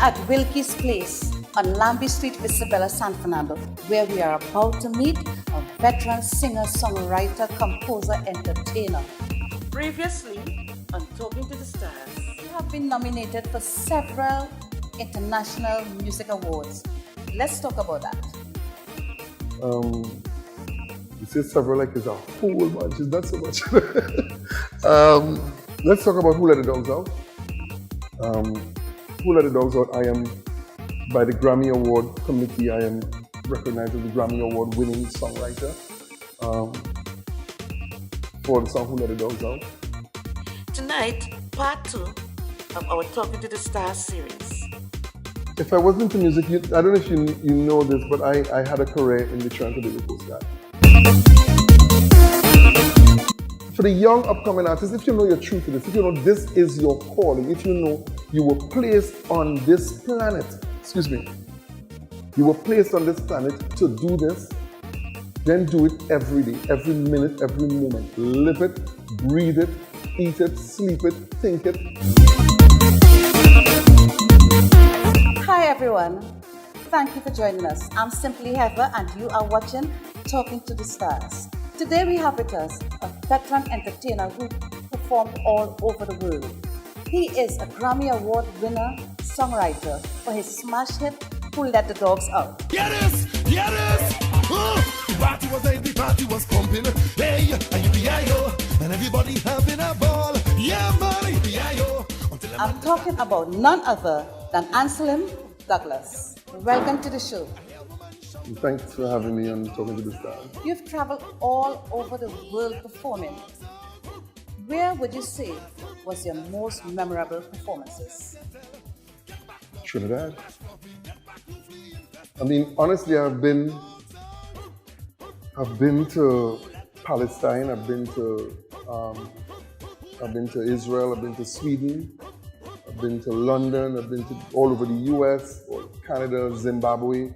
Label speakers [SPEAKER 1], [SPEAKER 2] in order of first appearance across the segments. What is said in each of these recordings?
[SPEAKER 1] at Wilkie's Place on Lambie Street, Isabella, San Fernando, where we are about to meet a veteran singer, songwriter, composer, entertainer.
[SPEAKER 2] Previously, on Talking to the Stars,
[SPEAKER 1] You have been nominated for several international music awards. Let's talk about that.
[SPEAKER 3] You say several like it's a whole bunch, it's not so much. Let's talk about Who Let the Dogs Out. Who Let the Dogs Out, I am, by the Grammy Award Committee, I am recognized as the Grammy Award winning songwriter for the song Who Let the Dogs Out.
[SPEAKER 2] tonight, part 2 of our Talking to the Stars series.
[SPEAKER 3] If I wasn't into music, I don't know if you know this, but I had a career in the Toronto Daily Coast Guard. For the young upcoming artists, if you know you're true to this, if you know this is your calling, if you know you were placed on this planet, you were placed on this planet to do this, then do it every day, every minute, every moment. Live it, breathe it, eat it, sleep it, think it.
[SPEAKER 1] Hi everyone, thank you for joining us. I'm Simply Heather and you are watching Talking to the Stars. Today we have with us a veteran entertainer who performed all over the world. He is a Grammy Award winner songwriter for his smash hit Who Let the Dogs Out.
[SPEAKER 4] Yes, yes. The party was late, the party was pumping. Hey, I-U-B-I-O, and everybody having a ball. Yeah, man, I-U-B-I-O.
[SPEAKER 1] I'm talking about none other than Anselm Douglas. Welcome to the show.
[SPEAKER 3] Thanks for having me on Talking to the Stars.
[SPEAKER 1] You've traveled all over the world performing. Where would you say was your most memorable performances?
[SPEAKER 3] Trinidad. I mean, honestly, I've been to Palestine. I've been to Israel. I've been to Sweden. I've been to London. I've been to all over the U.S., or Canada, Zimbabwe.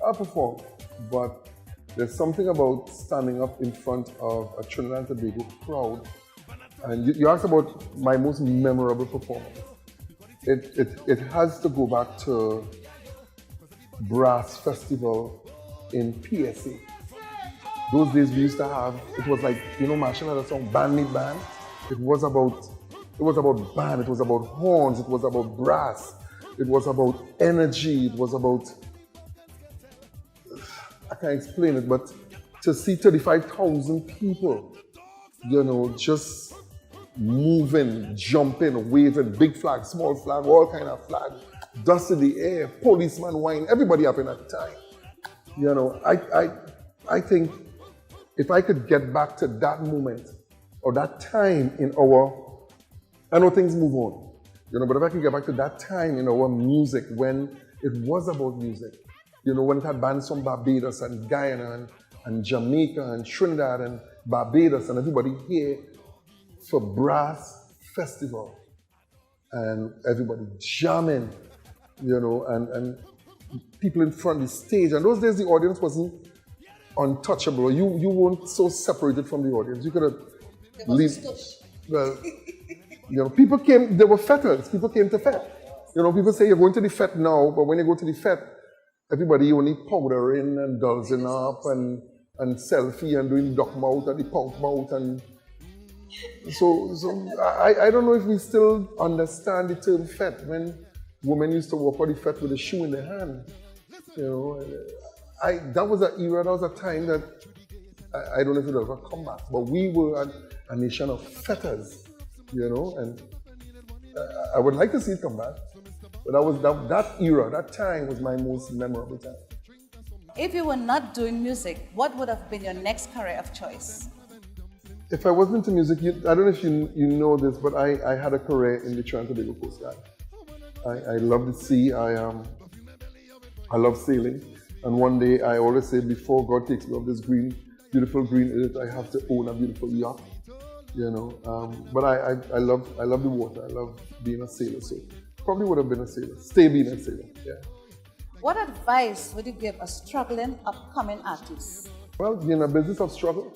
[SPEAKER 3] I performed, but there's something about standing up in front of a Trinidad and Tobago crowd. And you asked about my most memorable performance. It has to go back to Brass Festival in PSA. Those days we used to have, it was like, Marshall had a song, Band Meet Band. It was about band, it was about horns, it was about brass, it was about energy, it was about, I can't explain it, but to see 35,000 people, just moving, jumping, waving, big flag, small flag, all kind of flag, dust in the air, policeman whine, everybody happened at the time. I think if I could get back to that moment or that time in I know things move on, but if I could get back to that time in our music when it was about music, when it had bands from Barbados and Guyana and Jamaica and Trinidad and Barbados and everybody here for Brass Festival and everybody jamming, and people in front of the stage. And those days the audience wasn't untouchable. You weren't so separated from the audience. You could have leave. Well, people came, there were fetters. People came to fet. People say you're going to the fet now, but when you go to the fet, everybody only powdering and dulsing up and selfie and doing duck mouth and the punk mouth. And so I don't know if we still understand the term fet when women used to walk on the fet with a shoe in their hand. That was an era, that was a time that I don't know if it'll ever come back, but we were a nation of fetters, and I would like to see it come back. But that era, that time was my most memorable time.
[SPEAKER 1] If you were not doing music, what would have been your next career of choice?
[SPEAKER 3] If I wasn't into music, I don't know if you know this, but I had a career in the Toronto Daily Coast Guard. I love the sea, I love sailing. And one day I always say, before God takes me off this beautiful green earth, I have to own a beautiful yacht. But I love the water. I love being a sailor. So probably would have been a sailor. Stay being a sailor. Yeah.
[SPEAKER 1] What advice would you give a struggling upcoming artist?
[SPEAKER 3] Well, you're in a business of struggle.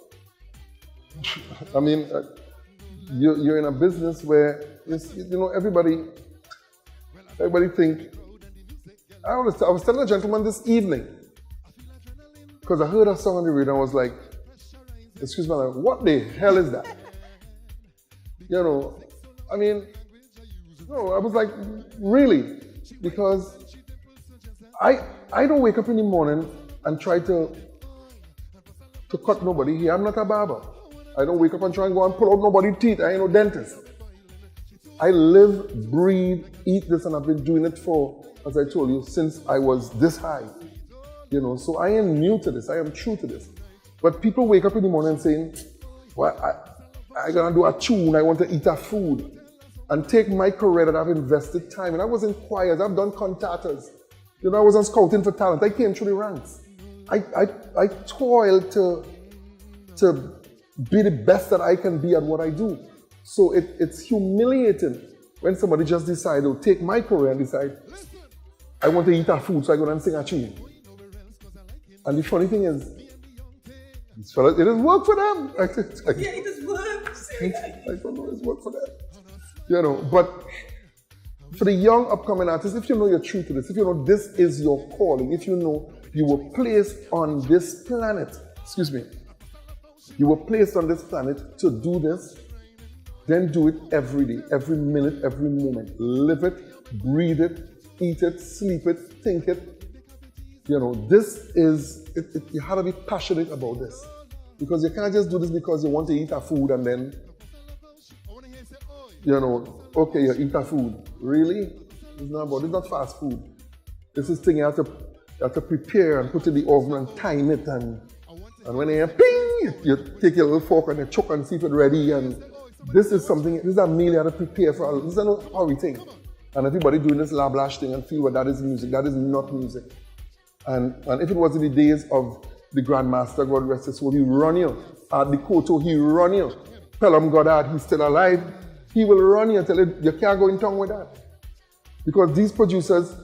[SPEAKER 3] I mean, you're in a business where everybody think I was telling a gentleman this evening, because I heard a song on the radio and I was like, excuse me, like, what the hell is that? You know, I mean, no, I was like, really? Because I don't wake up in the morning and try to cut nobody here. I'm not a barber. I don't wake up and try and go and pull out nobody's teeth. I ain't no dentist. I live, breathe, eat this, and I've been doing it for, as I told you, since I was this high. You know, so I am new to this. I am true to this. But people wake up in the morning saying, well, I'm gonna do a tune. I want to eat a food, and take my career that I've invested time. And I was in choirs. I've done cantatas. You know, I was on scouting for talent. I came through the ranks. I toiled to be the best that I can be at what I do. So it's humiliating when somebody just decides to take my career and decide, I want to eat a food, so I go and sing a tune. And the funny thing is, these fellas, it has worked for them.
[SPEAKER 2] Yeah, it does work.
[SPEAKER 3] I don't know, it's worked for them. You know, but for the young upcoming artists, if you know you're true to this, if you know this is your calling, if you know you were placed on this planet, you were placed on this planet to do this, then do it every day, every minute, every moment. Live it, breathe it, eat it, sleep it, think it. You know, this is, you have to be passionate about this. Because you can't just do this because you want to eat a food and then, you know, okay, you eat a food. Really? It's not fast food. This is thing you have to prepare and put in the oven and time it, and when you hear ping, you take your little fork and you choke and see if it's ready. And this is a meal you have to prepare for. This is no hurry thing. And everybody doing this lablash thing and feel that is music. That is not music. And if it was in the days of the Grandmaster, God rest his soul, he run you. At the Koto, he run you. Pelham Goddard, he's still alive. He will run you until you can't go in tongue with that. Because these producers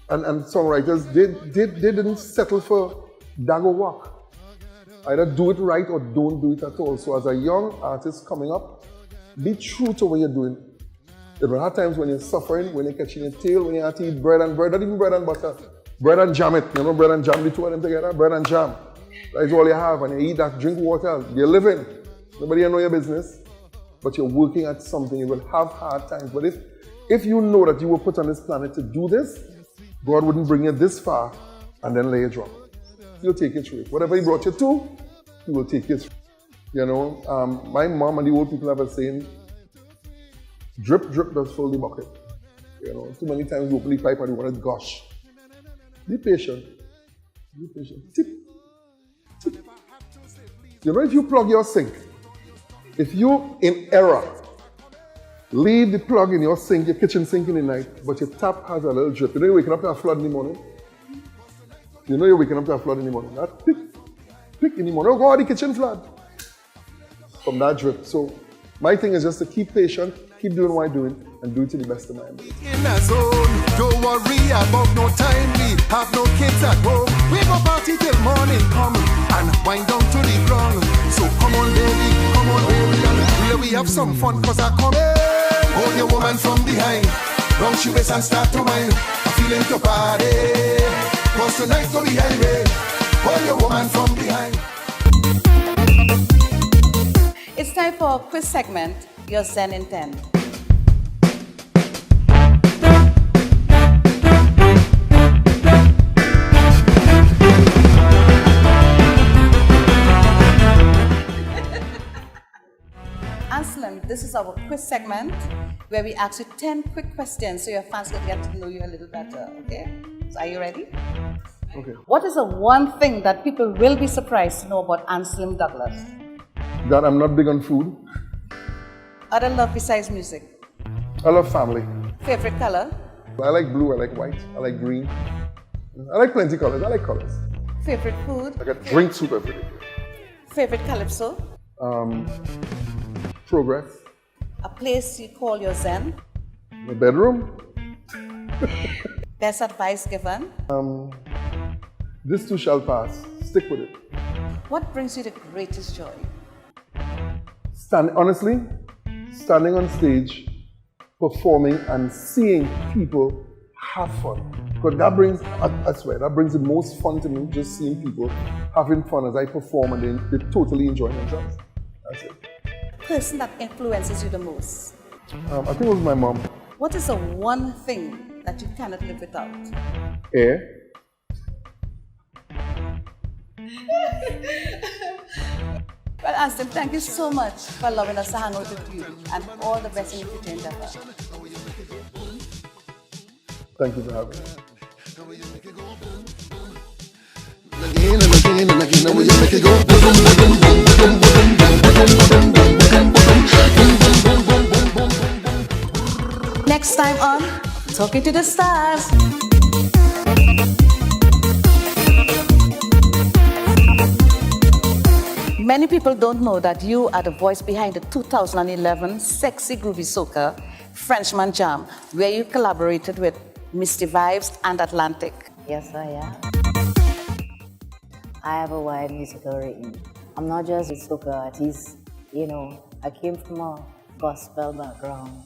[SPEAKER 3] and songwriters, they didn't settle for dago work. Either do it right or don't do it at all. So as a young artist coming up, be true to what you're doing. There will have times when you're suffering, when you're catching your tail, when you have to eat bread, not even bread and butter, bread and jam it. You know, bread and jam, the two of them together, bread and jam. That's all you have. And you eat that, drink water, you're living. Nobody know your business, but you're working at something. You will have hard times. But if you know that you were put on this planet to do this, God wouldn't bring you this far and then lay you drop. He'll take you through it. Whatever he brought you to, he will take you through. You know, my mom and the old people have a saying, drip, drip does fill the bucket. You know, too many times you open the pipe and you want to gush. Be patient. Be patient. Tip. Tip. You know, if you plug your sink, if you in error, leave the plug in your sink, your kitchen sink in the night, but your tap has a little drip. You know you're waking up to a flood in the morning? You know you're waking up to a flood in the morning. That pick in the morning. Oh God, the kitchen flood. From that drip. So my thing is just to keep patient, keep doing what I'm doing, and do it to the best of my ability.
[SPEAKER 4] In a zone, don't worry about no time. We have no kids at home. We go party till morning come and wind down to the ground. So come on baby, and here we have some fun cause I come in. Hold your woman from behind, round your waist and start to whine. I'm feeling your body, cause tonight go be highway. Hold your woman from behind.
[SPEAKER 1] It's time for our quiz segment, Your Zen in 10. Anselm, this is our quiz segment where we ask you 10 quick questions so your fans can get to know you a little better, okay? So are you ready?
[SPEAKER 3] Okay.
[SPEAKER 1] What is the one thing that people will be surprised to know about Anselm Douglas?
[SPEAKER 3] That I'm not big on food.
[SPEAKER 1] Other love besides music?
[SPEAKER 3] I love family.
[SPEAKER 1] Favorite color?
[SPEAKER 3] I like blue, I like white, I like green. I like plenty colors, I like colors.
[SPEAKER 1] Favorite food?
[SPEAKER 3] I got drink soup every day.
[SPEAKER 1] Favorite calypso?
[SPEAKER 3] Progress.
[SPEAKER 1] A place you call your Zen?
[SPEAKER 3] My bedroom.
[SPEAKER 1] Best advice given?
[SPEAKER 3] This too shall pass. Stick with it.
[SPEAKER 1] What brings you the greatest joy?
[SPEAKER 3] Honestly, standing on stage, performing and seeing people have fun. Because that brings, I swear, that brings the most fun to me, just seeing people having fun as I perform and they're totally enjoying themselves. That's it.
[SPEAKER 1] Person that influences you the most?
[SPEAKER 3] I think it was my mom.
[SPEAKER 1] What is the one thing that you cannot live without?
[SPEAKER 3] Air.
[SPEAKER 1] Well, Anselm, thank you so much for allowing us to hang out with you, and all the best in your future endeavors.
[SPEAKER 3] Thank you for having me.
[SPEAKER 4] Again and again and again, and we just make it go.
[SPEAKER 1] Next time on Talking to the Stars. Many people don't know that you are the voice behind the 2011 Sexy Groovy Soca Frenchman Jam, where you collaborated with Misty Vibes and Atlantic.
[SPEAKER 5] Yes, I am. I have a wide musical range. I'm not just a soca artist, you know, I came from a gospel background.